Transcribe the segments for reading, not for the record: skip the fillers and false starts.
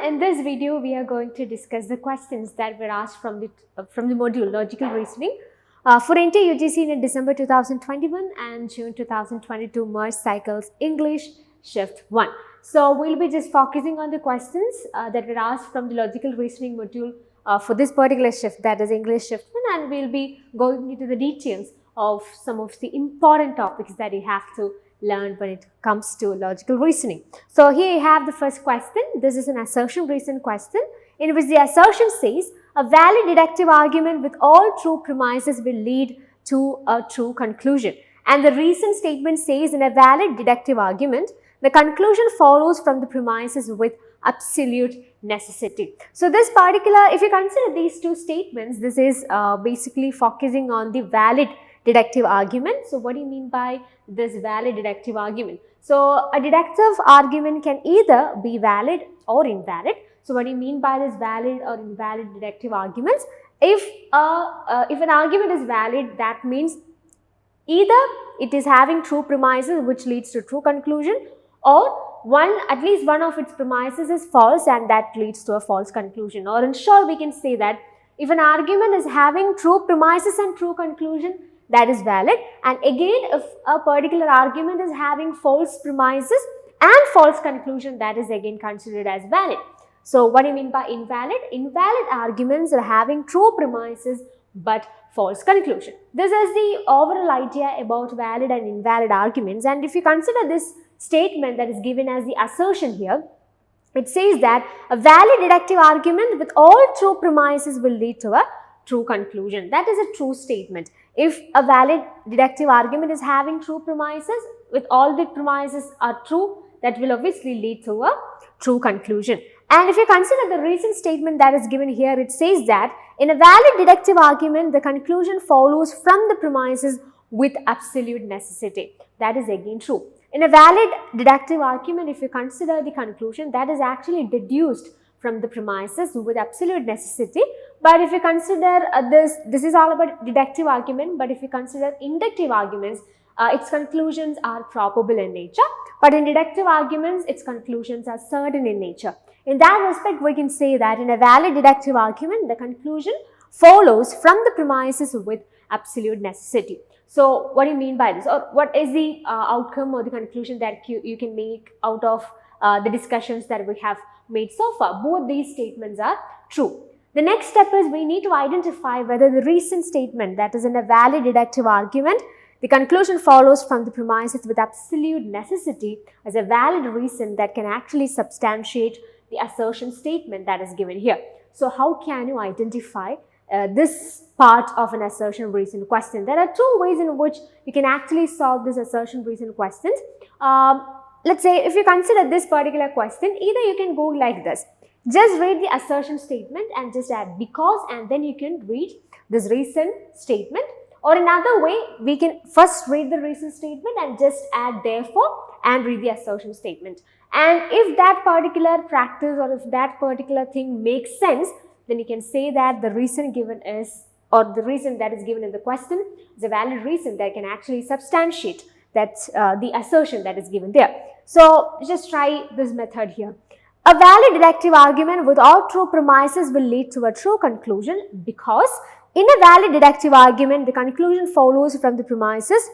in this video we are going to discuss the questions that were asked from the module Logical Reasoning for NTA UGC in December 2021 and June 2022 merged cycles English shift 1. So we'll be just focusing on the questions that were asked from the Logical Reasoning module for this particular shift, that is English shift 1, and we'll be going into the details of some of the important topics that you have to learn when it comes to logical reasoning. So here you have the first question. This is an assertion reason question in which the assertion says a valid deductive argument with all true premises will lead to a true conclusion. And the reason statement says in a valid deductive argument, the conclusion follows from the premises with absolute necessity. So this particular, if you consider these two statements, this is basically focusing on the valid deductive argument. So what do you mean by this valid deductive argument? So a deductive argument can either be valid or invalid. So what do you mean by this valid or invalid deductive arguments? If an argument is valid, that means either it is having true premises which leads to true conclusion, or at least one of its premises is false and that leads to a false conclusion. Or in short, we can say that if an argument is having true premises and true conclusion, that is valid, and again if a particular argument is having false premises and false conclusion, that is again considered as valid. So what do you mean by invalid? Invalid arguments are having true premises but false conclusion. This is the overall idea about valid and invalid arguments, and if you consider this statement that is given as the assertion here, it says that a valid deductive argument with all true premises will lead to a true conclusion. That is a true statement. If a valid deductive argument is having true premises, with all the premises are true, that will obviously lead to a true conclusion. And if you consider the reason statement that is given here, it says that in a valid deductive argument, the conclusion follows from the premises with absolute necessity. That is again true. In a valid deductive argument, if you consider the conclusion, that is actually deduced from the premises with absolute necessity. But if you consider this is all about deductive argument, but if you consider inductive arguments, its conclusions are probable in nature, but in deductive arguments, its conclusions are certain in nature. In that respect, we can say that in a valid deductive argument, the conclusion follows from the premises with absolute necessity. So what do you mean by this, or what is the outcome or the conclusion that you can make out of the discussions that we have made so far? Both these statements are true. The next step is we need to identify whether the reason statement, that is in a valid deductive argument, the conclusion follows from the premises with absolute necessity as a valid reason that can actually substantiate the assertion statement that is given here. So how can you identify this part of an assertion reason question? There are two ways in which you can actually solve this assertion reason questions. Let's say if you consider this particular question, either you can go like this. Just read the assertion statement and just add because, and then you can read this reason statement. Or another way, we can first read the reason statement and just add therefore and read the assertion statement. And if that particular practice or if that particular thing makes sense, then you can say that the reason given is, or the reason that is given in the question is a valid reason that can actually substantiate that the assertion that is given there. So just try this method here. A valid deductive argument with all true premises will lead to a true conclusion because in a valid deductive argument, the conclusion follows from the premises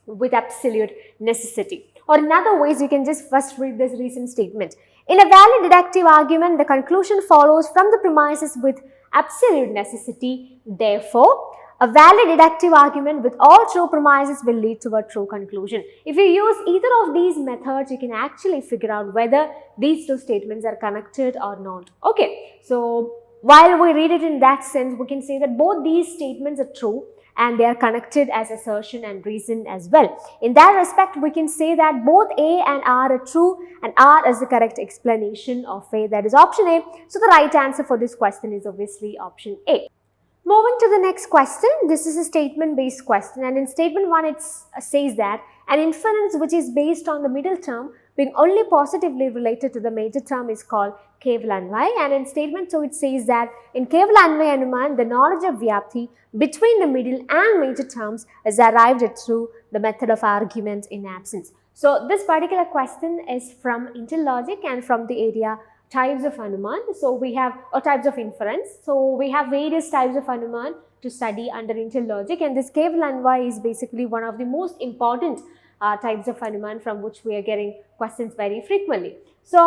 with absolute necessity. Or in other ways, you can just first read this reason statement. In a valid deductive argument, the conclusion follows from the premises with absolute necessity. Therefore, a valid deductive argument with all true premises will lead to a true conclusion. If you use either of these methods, you can actually figure out whether these two statements are connected or not. Okay, so while we read it in that sense, we can say that both these statements are true and they are connected as assertion and reason as well. In that respect, we can say that both A and R are true and R is the correct explanation of A, that is option A. So the right answer for this question is obviously option A. Moving to the next question, this is a statement based question, and in statement 1 it says that an inference which is based on the middle term being only positively related to the major term is called Kevalanvayi, and in statement 2 it says that in Kevalanvayi Anumana, the knowledge of Vyapti between the middle and major terms is arrived at through the method of argument in absence. So this particular question is from interlogic and from the area types of Anuman. So we have, or types of inference. So we have various types of Anuman to study under interlogic, and this Kevalanvayi is basically one of the most important types of Anuman from which we are getting questions very frequently. So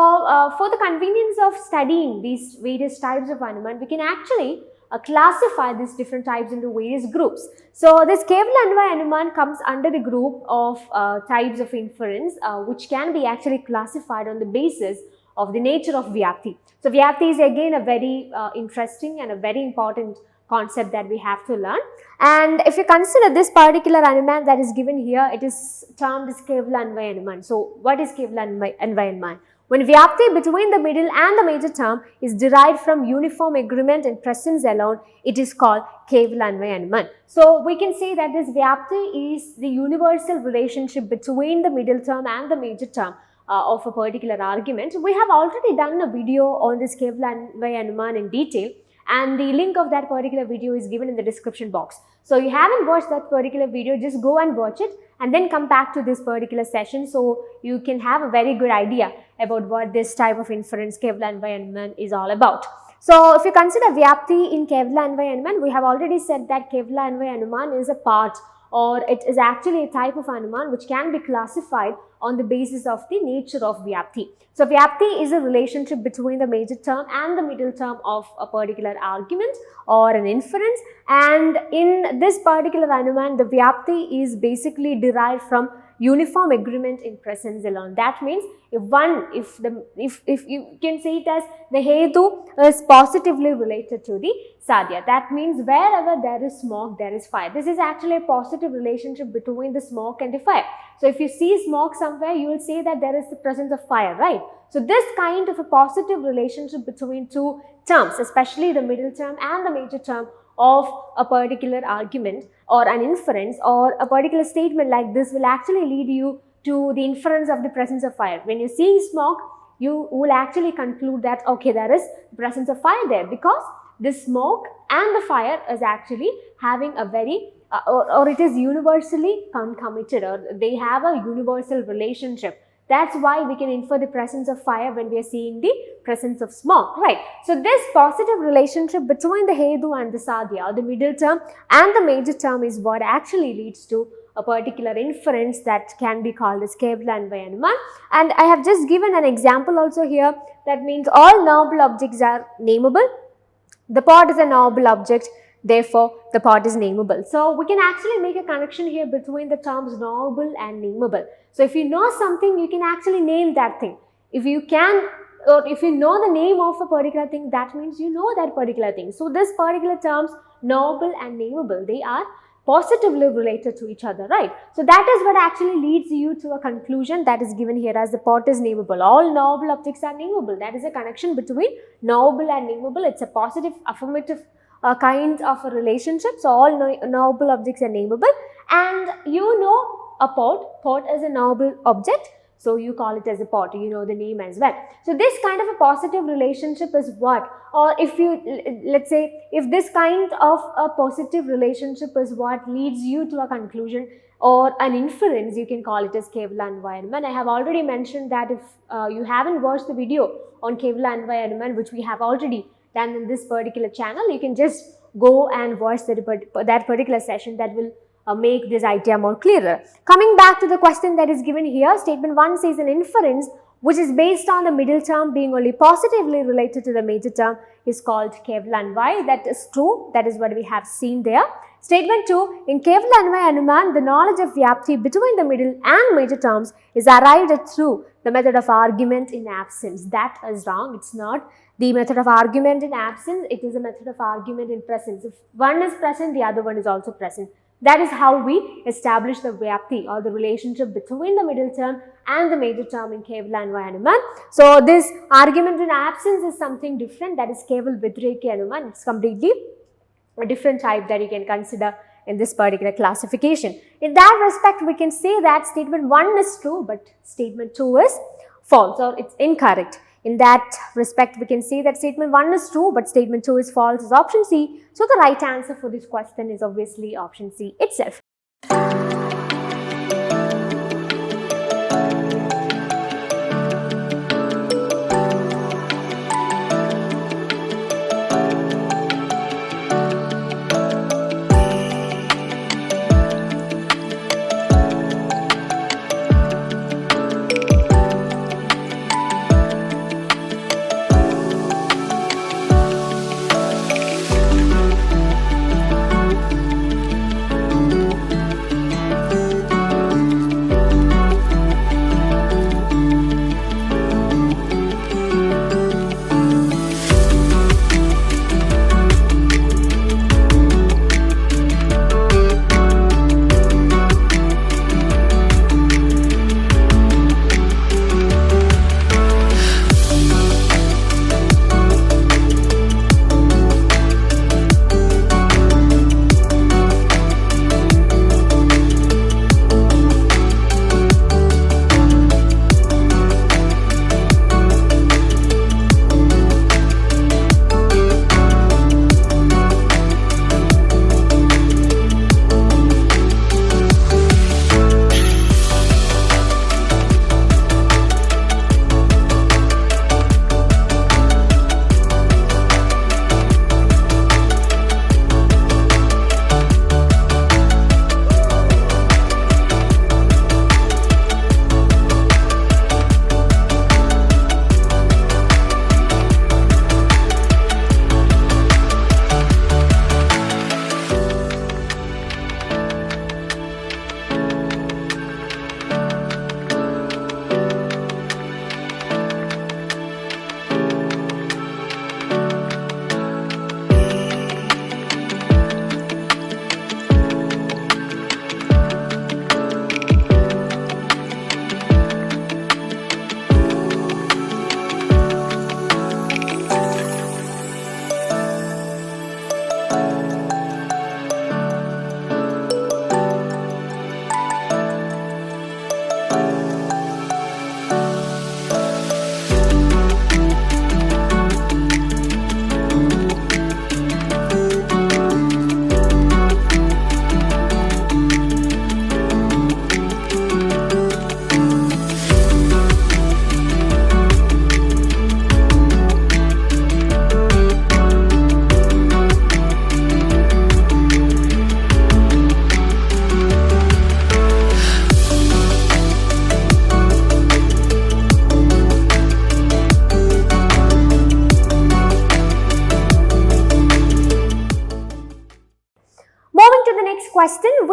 for the convenience of studying these various types of Anuman, we can actually classify these different types into various groups. So this Kevalanvayi Anuman comes under the group of types of inference which can be actually classified on the basis of the nature of Vyapti. So Vyapti is again a very interesting and a very important concept that we have to learn. And if you consider this particular Anuman that is given here, it is termed as Kevalanvayi Anuman. So what is Kevalanvayi Anuman? When Vyapti between the middle and the major term is derived from uniform agreement and presence alone, it is called Kevalanvayi Anuman. So we can say that this Vyapti is the universal relationship between the middle term and the major term of a particular argument. We have already done a video on this Kevalanvayi Anuman in detail, and the link of that particular video is given in the description box. So you haven't watched that particular video, just go and watch it and then come back to this particular session so you can have a very good idea about what this type of inference Kevalanvayi Anuman is all about. So if you consider Vyapti in Kevalanvayi Anuman, we have already said that Kevalanvayi Anuman is a part, or it is actually a type of Anuman which can be classified on the basis of the nature of Vyapti. So Vyapti is a relationship between the major term and the middle term of a particular argument or an inference, and in this particular Anuman, the Vyapti is basically derived from uniform agreement in presence alone. That means if you can say it as the Hetu is positively related to the Sadhya. That means wherever there is smoke, there is fire. This is actually a positive relationship between the smoke and the fire. So if you see smoke somewhere, you will say that there is the presence of fire, right? So this kind of a positive relationship between two terms, especially the middle term and the major term of a particular argument or an inference or a particular statement like this, will actually lead you to the inference of the presence of fire. When you see smoke, you will actually conclude that okay, there is presence of fire there, because the smoke and the fire is actually having a very or it is universally concomitant, or they have a universal relationship. That's why we can infer the presence of fire when we are seeing the presence of smoke, right? So this positive relationship between the Hetu and the Sadhya, or the middle term and the major term, is what actually leads to a particular inference that can be called as Kevalanvayi Anuman. And I have just given an example also here. That means all knowable objects are nameable. The pot is a knowable object, therefore the pot is nameable. So we can actually make a connection here between the terms knowable and nameable. So if you know something, you can actually name that thing. If you can, or if you know the name of a particular thing, that means you know that particular thing. So this particular terms knowable and nameable, they are positively related to each other, right? So that is what actually leads you to a conclusion that is given here as the pot is nameable. All knowable objects are nameable. That is a connection between knowable and nameable. It's a positive affirmative kind of a relationship. So all knowable objects are nameable, and you know a pot is a knowable object, so you call it as a pot, you know the name as well. So this kind of a positive relationship is what, or if you, let's say, if this kind of a positive relationship is what leads you to a conclusion or an inference, you can call it as Kevalanvayi Anuman. I have already mentioned that if you haven't watched the video on Kevalanvayi Anuman, which we have already done in this particular channel, you can just go and watch that particular session. That will make this idea more clearer. Coming back to the question that is given here, statement 1 says an inference which is based on the middle term being only positively related to the major term is called Kevalanvayi. That is true. That is what we have seen there. Statement 2, in Kevalanvayi Anuman, the knowledge of Vyapti between the middle and major terms is arrived at through the method of argument in absence. That is wrong. It's not the method of argument in absence. It is a method of argument in presence. If one is present, the other one is also present. That is how we establish the Vyapti, or the relationship between the middle term and the major term in Kevalanvayi Anuman. So this argument in absence is something different. That is Keval Vidraki Anuman. It's completely a different type that you can consider in this particular classification. In that respect, we can say that statement 1 is true, but statement 2 is false, or it's incorrect. In that respect, we can say that statement 1 is true, but statement 2 is false, is option C. So the right answer for this question is obviously option C itself.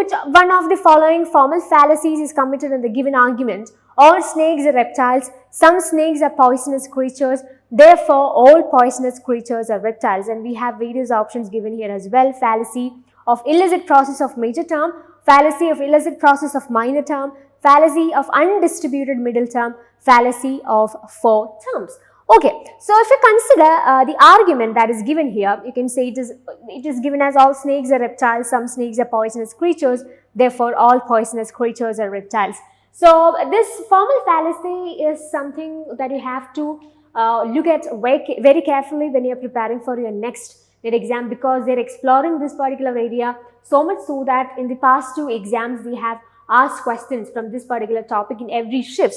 which one of the following formal fallacies is committed in the given argument? All snakes are reptiles, some snakes are poisonous creatures, therefore all poisonous creatures are reptiles. And we have various options given here as well. Fallacy of illicit process of major term, fallacy of illicit process of minor term, fallacy of undistributed middle term, fallacy of four terms. Okay, so if you consider the argument that is given here, you can say it is given as all snakes are reptiles, some snakes are poisonous creatures, therefore all poisonous creatures are reptiles. So this formal fallacy is something that you have to look at very carefully when you are preparing for your next NET exam, because they are exploring this particular area so much so that in the past 2 exams they have asked questions from this particular topic in every shift.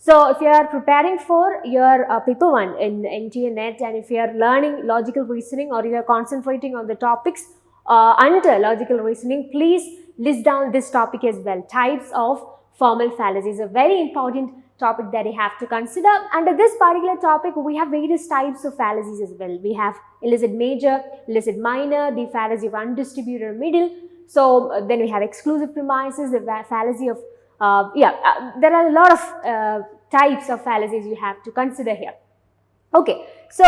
So if you are preparing for your paper 1 in NTA NET, and if you are learning logical reasoning or you are concentrating on the topics under logical reasoning, please list down this topic as well. Types of formal fallacies, a very important topic that you have to consider. Under this particular topic, we have various types of fallacies as well. We have illicit major, illicit minor, the fallacy of undistributed middle. So then we have exclusive premises, the fallacy of there are a lot of types of fallacies you have to consider here. Okay, so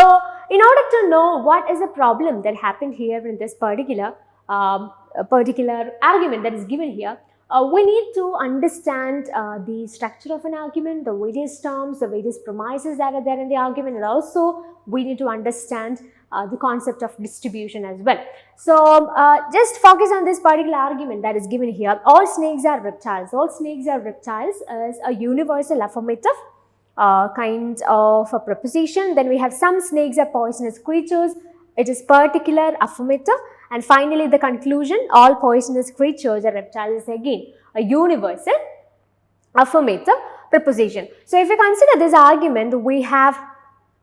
in order to know what is the problem that happened here in this particular argument that is given here, we need to understand the structure of an argument, the various terms, the various premises that are there in the argument, and also we need to understand the concept of distribution as well. So just focus on this particular argument that is given here. All snakes are reptiles. All snakes are reptiles is a universal affirmative kind of a proposition. Then we have some snakes are poisonous creatures. It is particular affirmative. And finally the conclusion, all poisonous creatures are reptiles, is again a universal affirmative proposition. So if you consider this argument, we have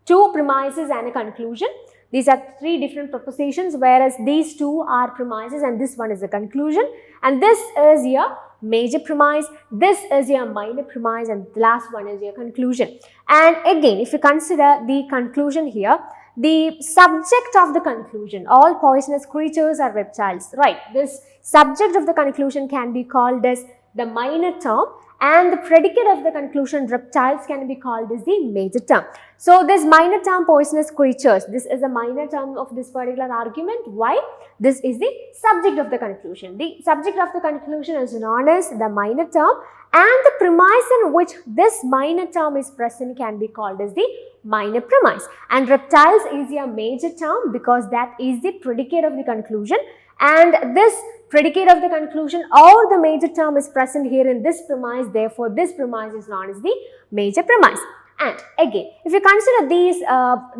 2 premises and a conclusion. These are 3 different propositions, whereas these 2 are premises and this one is a conclusion. And this is your major premise, this is your minor premise, and the last one is your conclusion. And again, if you consider the conclusion here, the subject of the conclusion, all poisonous creatures are reptiles, right? This subject of the conclusion can be called as the minor term, and the predicate of the conclusion, reptiles, can be called as the major term. So this minor term, poisonous creatures, this is a minor term of this particular argument. Why? This is the subject of the conclusion. The subject of the conclusion is known as the minor term, and the premise in which this minor term is present can be called as the minor premise. And reptiles is your major term because that is the predicate of the conclusion, and this predicate of the conclusion or the major term is present here in this premise, therefore this premise is known as the major premise. And again, if you consider these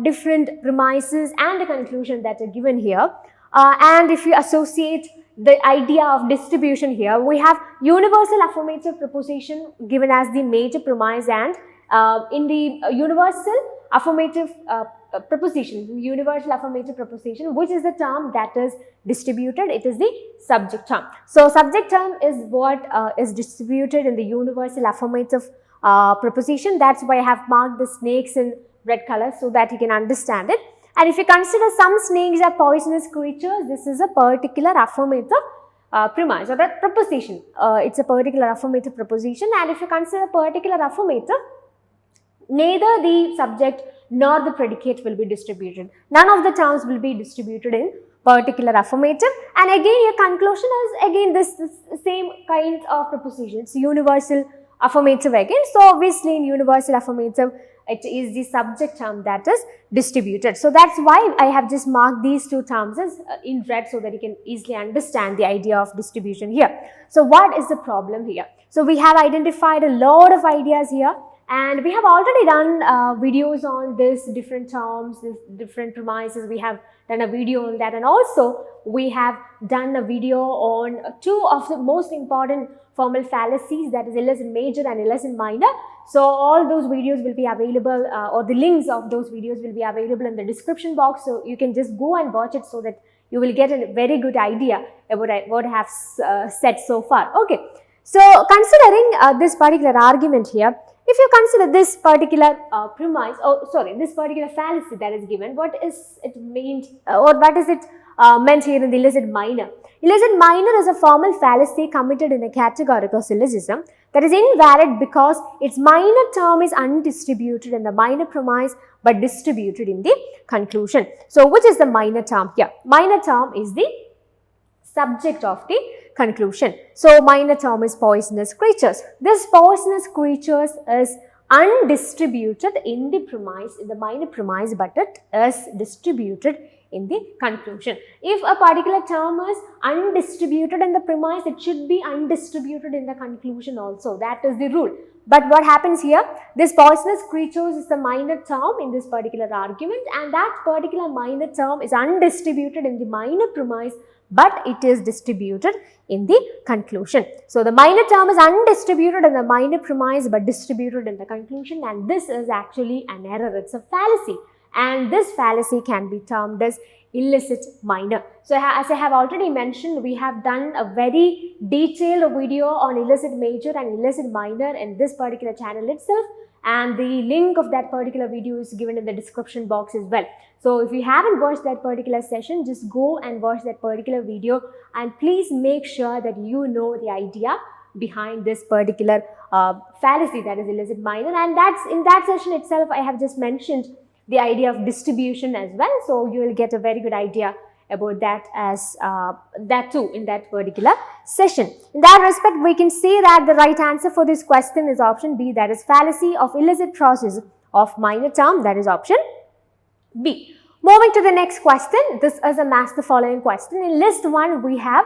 different premises and the conclusion that are given here, and if you associate the idea of distribution here, we have universal affirmative proposition given as the major premise, and in the universal affirmative universal affirmative proposition, which is the term that is distributed, it is the subject term. So subject term is what is distributed in the universal affirmative proposition. That's why I have marked the snakes in red color so that you can understand it. And if you consider some snakes are poisonous creatures, this is a particular affirmative premise or that proposition. It's a particular affirmative proposition, and if you consider particular affirmative, neither the subject nor the predicate will be distributed. None of the terms will be distributed in particular affirmative. And again, your conclusion is again this same kind of proposition. It's universal affirmative again. So obviously in universal affirmative, it is the subject term that is distributed. So that's why I have just marked these 2 terms as in red so that you can easily understand the idea of distribution here. So what is the problem here? So we have identified a lot of ideas here, and we have already done videos on this different terms, this different premises. We have done a video on that, and also we have done a video on 2 of the most important formal fallacies, that is illicit major and illicit minor. So all those videos will be available or the links of those videos will be available in the description box. So you can just go and watch it so that you will get a very good idea about what I have said so far. Okay. So considering this particular argument here, if you consider this particular this particular fallacy that is given, what is it meant or what is it meant here in the illicit minor. Illicit minor is a formal fallacy committed in a categorical syllogism that is invalid because its minor term is undistributed in the minor premise but distributed in the conclusion. So, which is the minor term here? Minor term is the subject of the conclusion. So, minor term is poisonous creatures. This poisonous creatures is undistributed in the premise, in the minor premise, but it is distributed in the conclusion. If a particular term is undistributed in the premise, it should be undistributed in the conclusion also. That is the rule. But what happens here? This poisonous creatures is the minor term in this particular argument, and that particular minor term is undistributed in the minor premise, but it is distributed in the conclusion. So, the minor term is undistributed in the minor premise but distributed in the conclusion, and this is actually an error. It's a fallacy, and this fallacy can be termed as illicit minor. So, as I have already mentioned, we have done a very detailed video on illicit major and illicit minor in this particular channel itself, and the link of that particular video is given in the description box as well. So, if you haven't watched that particular session, just go and watch that particular video, and please make sure that you know the idea behind this particular fallacy, that is illicit minor, and that's in that session itself I have just mentioned the idea of distribution as well. So, you will get a very good idea about that as that too in that particular session. In that respect, we can say that the right answer for this question is option B, that is fallacy of illicit process of minor term, that is option B. Moving to the next question, this is a match the following question. In list 1, we have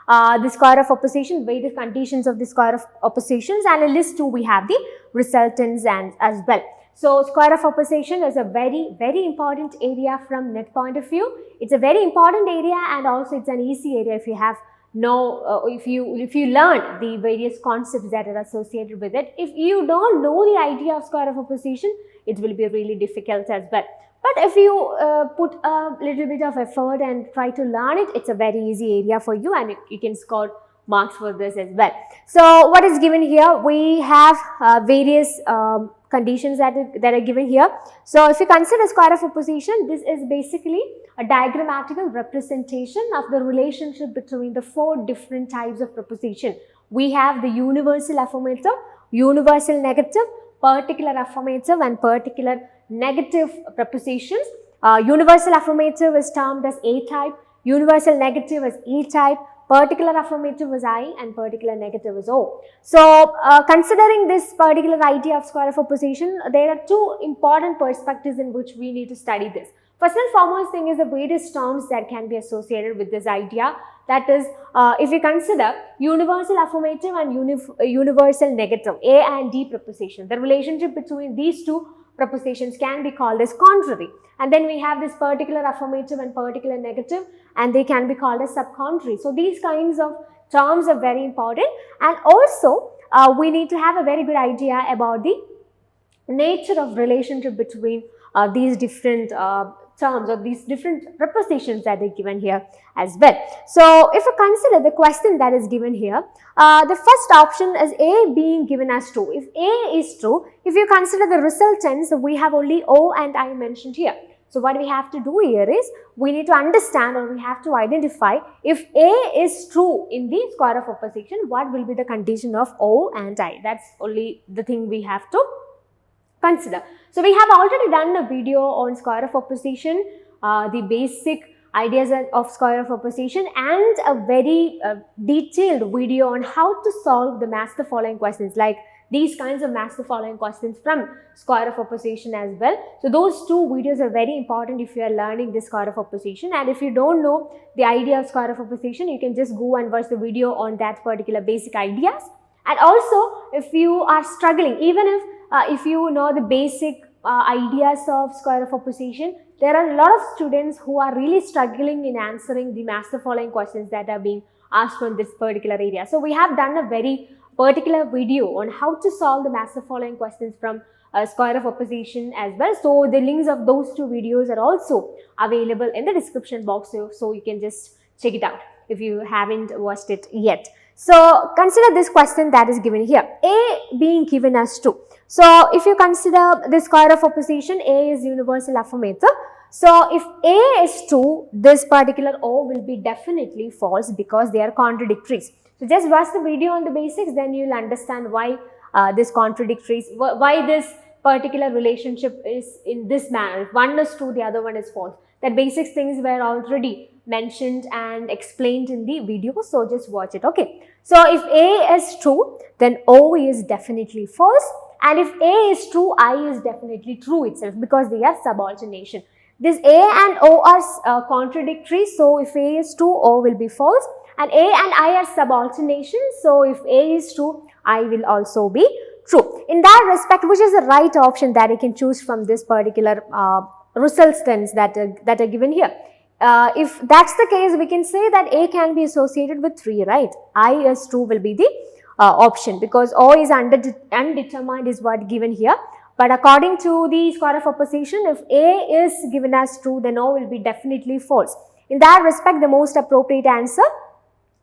the square of opposition, various conditions of the square of oppositions, and in list 2, we have the resultants and as well. So, square of opposition is a very important area from net point of view. It's a very important area, and also it's an easy area if you have if you learn the various concepts that are associated with it. If you don't know the idea of square of opposition, it will be really difficult as well. But if you put a little bit of effort and try to learn it, it's a very easy area for you, and you can score marks for this as well. So, what is given here? We have various conditions that are given here. So, if you consider square of opposition, this is basically a diagrammatical representation of the relationship between the 4 different types of proposition. We have the universal affirmative, universal negative, particular affirmative, and particular negative prepositions. Universal affirmative is termed as A type, universal negative is E type, particular affirmative is I, and particular negative is O. So, considering this particular idea of square of opposition, there are 2 important perspectives in which we need to study this. First and foremost thing is the various terms that can be associated with this idea. That is, if you consider universal affirmative and universal negative, A and D preposition, the relationship between these 2 prepositions can be called as contrary. And then we have this particular affirmative and particular negative, and they can be called as subcontrary. So, these kinds of terms are very important, and also we need to have a very good idea about the nature of relationship between these different terms or these different prepositions that are given here as well. So, if you consider the question that is given here, the first option is A being given as true. If A is true, if you consider the resultants, we have only O and I mentioned here. So, what we have to do here is we need to understand, or we have to identify, if A is true in the square of opposition, what will be the condition of O and I. That's only the thing we have to consider. So, we have already done a video on square of opposition, the basic ideas of square of opposition, and a very detailed video on how to solve the match the following questions, like these kinds of match the following questions from square of opposition as well. So, those 2 videos are very important if you are learning this square of opposition, and if you don't know the idea of square of opposition, you can just go and watch the video on that particular basic ideas. And also, if you are struggling, even if you know the basic ideas of square of opposition, there are a lot of students who are really struggling in answering the match the following questions that are being asked from this particular area. So, we have done a very particular video on how to solve the match the following questions from square of opposition as well. So, the links of those 2 videos are also available in the description box, so you can just check it out if you haven't watched it yet. So, consider this question that is given here, A being given as true. So, if you consider the square of opposition, A is universal affirmative. So if A is true, this particular O will be definitely false because they are contradictories. So just watch the video on the basics, then you will understand why this contradictories, why this particular relationship is in this manner. If one is true, the other one is false. That basic things were already mentioned and explained in the video, so just watch it. Okay. So if A is true, then O is definitely false, and if A is true, I is definitely true itself because they are subordination. This A and O are contradictory, so if A is true, O will be false, and A and I are subordination, so if A is true, I will also be true. In that respect, which is the right option that you can choose from this particular results that are given here? If that's the case, we can say that A can be associated with 3, right? I is true will be the option because O is undetermined is what given here. But according to the square of opposition, if A is given as true, then O will be definitely false. In that respect, the most appropriate answer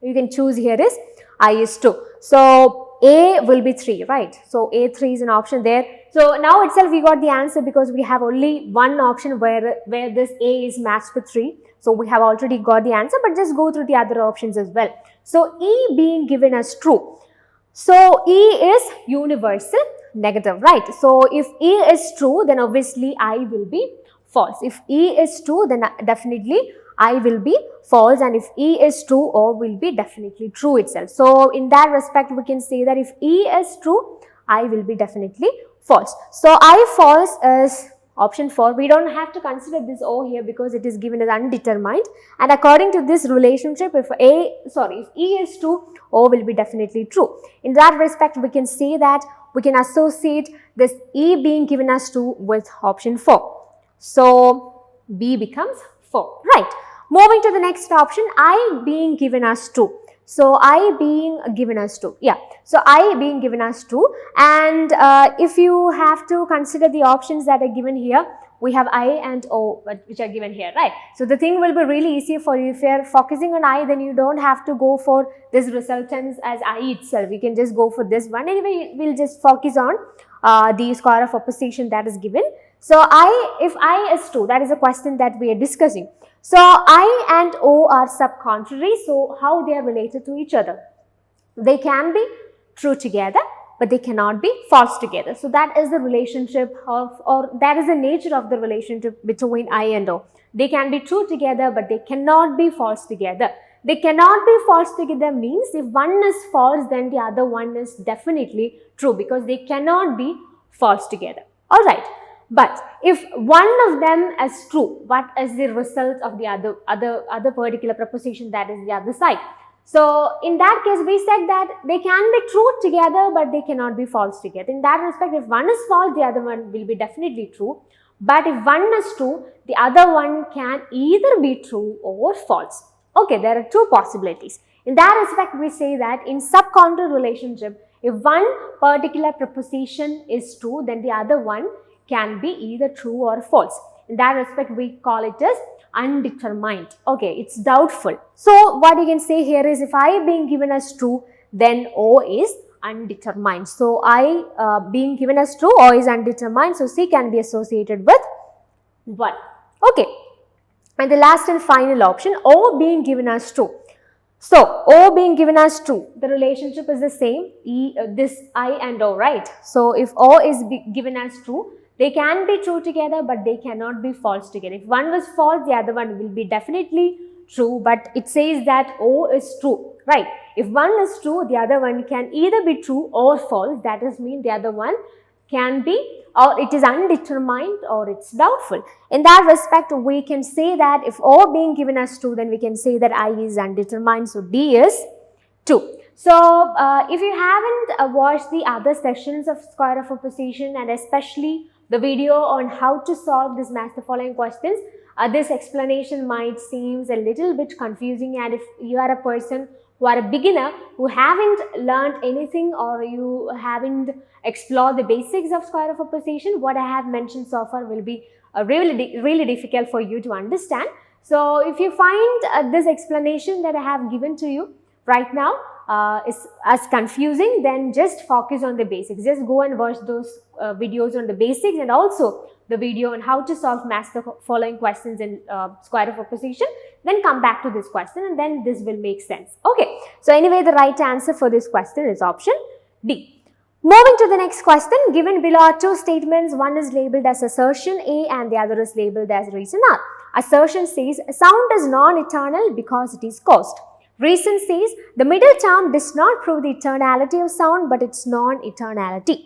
you can choose here is I is 2. So A will be 3, right? So A3 is an option there. So now itself we got the answer because we have only one option where this A is matched with 3. So we have already got the answer, but just go through the other options as well. So E being given as true. So E is universal negative, right? So if E is true, then obviously I will be false. If E is true, then definitely I will be false, and if E is true, O will be definitely true itself. So in that respect, we can say that if E is true, I will be definitely false. So I false is option 4. We don't have to consider this O here because it is given as undetermined, and according to this relationship, if E is true, O will be definitely true. In that respect, we can say that we can associate this E being given as 2 with option 4. So B becomes 4, right? Moving to the next option, I being given as 2. So I being given as 2, yeah. So I being given as 2, and if you have to consider the options that are given here, we have I and O which are given here, right? So the thing will be really easier for you. If you are focusing on I, then you don't have to go for this resultants as I itself. You can just go for this one. Anyway, we'll just focus on the square of opposition that is given. So if I is 2, that is a question that we are discussing. So I and O are subcontrary, so how they are related to each other? They can be true together, but they cannot be false together. So that is the relationship or that is the nature of the relationship between I and O. They can be true together, but they cannot be false together. They cannot be false together means if one is false, then the other one is definitely true because they cannot be false together. Alright. But if one of them is true, what is the result of the other particular proposition that is the other side? So in that case, we said that they can be true together, but they cannot be false together. In that respect, if one is false, the other one will be definitely true. But if one is true, the other one can either be true or false. Okay, there are two possibilities. In that respect, we say that in subcontrary relationship, if one particular proposition is true, then the other one can be either true or false. In that respect, we call it as undetermined. Okay, it's doubtful. So what you can say here is if I being given as true, then O is undetermined. So I being given as true, O is undetermined. So C can be associated with 1. Okay. And the last and final option, O being given as true. So O being given as true, the relationship is the same, this I and O, right? So if O is given as true, they can be true together, but they cannot be false together. If one was false, the other one will be definitely true, but it says that O is true, right? If one is true, the other one can either be true or false. That is mean the other one can be, or it is undetermined or it's doubtful. In that respect, we can say that if O being given as true, then we can say that I is undetermined. So D is 2. So if you haven't watched the other sessions of square of opposition and especially the video on how to solve this match the following questions, this explanation might seem a little bit confusing, and if you are a person who are a beginner who haven't learned anything or you haven't explored the basics of square of opposition, what I have mentioned so far will be really difficult for you to understand. So if you find this explanation that I have given to you right now is as confusing, then just focus on the basics. Just go and watch those videos on the basics and also the video on how to solve match the following questions in square root of opposition, then come back to this question and then this will make sense. Okay. So anyway, the right answer for this question is option D. Moving to the next question, given below are two statements, one is labeled as assertion A and the other is labeled as reason R. Assertion says sound is non-eternal because it is caused. Reason says the middle term does not prove the eternality of sound but its non-eternality.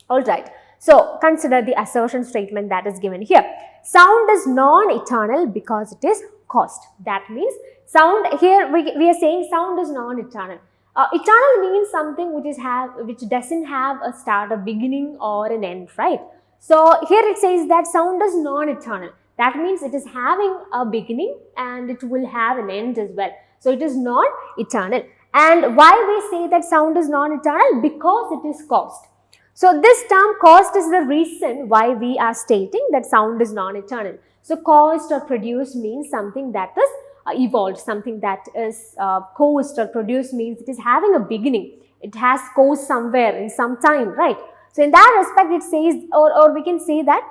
Alright, so consider the assertion statement that is given here. Sound is non-eternal because it is caused. That means sound, here we are saying sound is non-eternal. Eternal means something which doesn't have a start, a beginning or an end, right? So here it says that sound is non-eternal. That means it is having a beginning and it will have an end as well. So it is non-eternal. And why we say that sound is non-eternal? Because it is caused. So this term caused is the reason why we are stating that sound is non-eternal. So caused or produced means something that is evolved, something that is caused or produced means it is having a beginning. It has caused somewhere in some time, right? So in that respect it says, or we can say that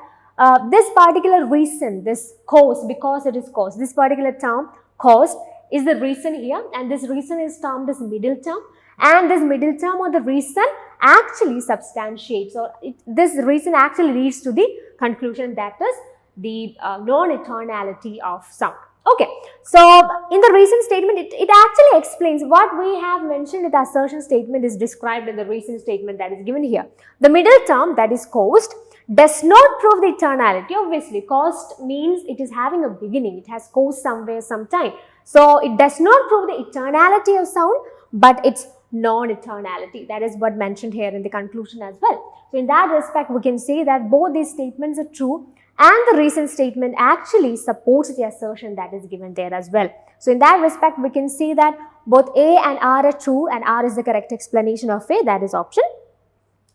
this particular reason, this cause, because it is caused, this particular term caused is the reason here, and this reason is termed as middle term, and this middle term or the reason actually substantiates, or this reason actually leads to the conclusion that is the non-eternality of sound. Okay, so in the reason statement, it actually explains what we have mentioned in the assertion statement is described in the reason statement that is given here. The middle term, that is caused, does not prove the eternality. Obviously, caused means it is having a beginning, it has caused somewhere, sometime. So it does not prove the eternality of sound, but its non-eternality. That is what mentioned here in the conclusion as well. So in that respect, we can say that both these statements are true, and the reason statement actually supports the assertion that is given there as well. So in that respect, we can see that both A and R are true, and R is the correct explanation of A, that is option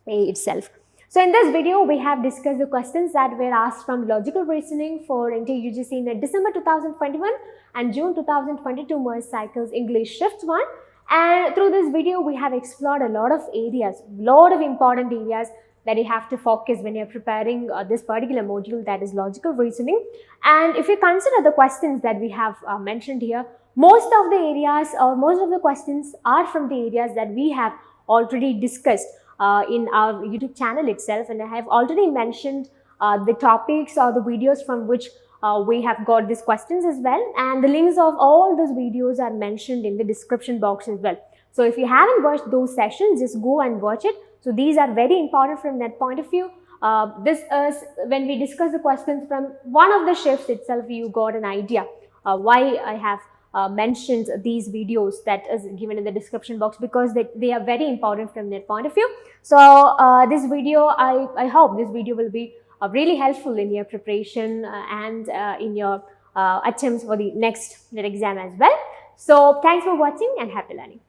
A itself. So in this video, we have discussed the questions that were asked from logical reasoning for NTA UGC in December 2021 and June 2022 merge cycles English shift 1. And through this video, we have explored a lot of areas, lot of important areas that you have to focus when you're preparing this particular module, that is logical reasoning. And if you consider the questions that we have mentioned here, most of the areas or most of the questions are from the areas that we have already discussed in our YouTube channel itself, and I have already mentioned the topics or the videos from which we have got these questions as well, and the links of all those videos are mentioned in the description box as well. So if you haven't watched those sessions, just go and watch it. So these are very important from that point of view. This is when we discuss the questions from one of the shifts itself, you got an idea why I have mentioned these videos that is given in the description box, because they are very important from that point of view. So this video, I hope this video will be really helpful in your preparation and in your attempts for the next exam as well. So thanks for watching and happy learning.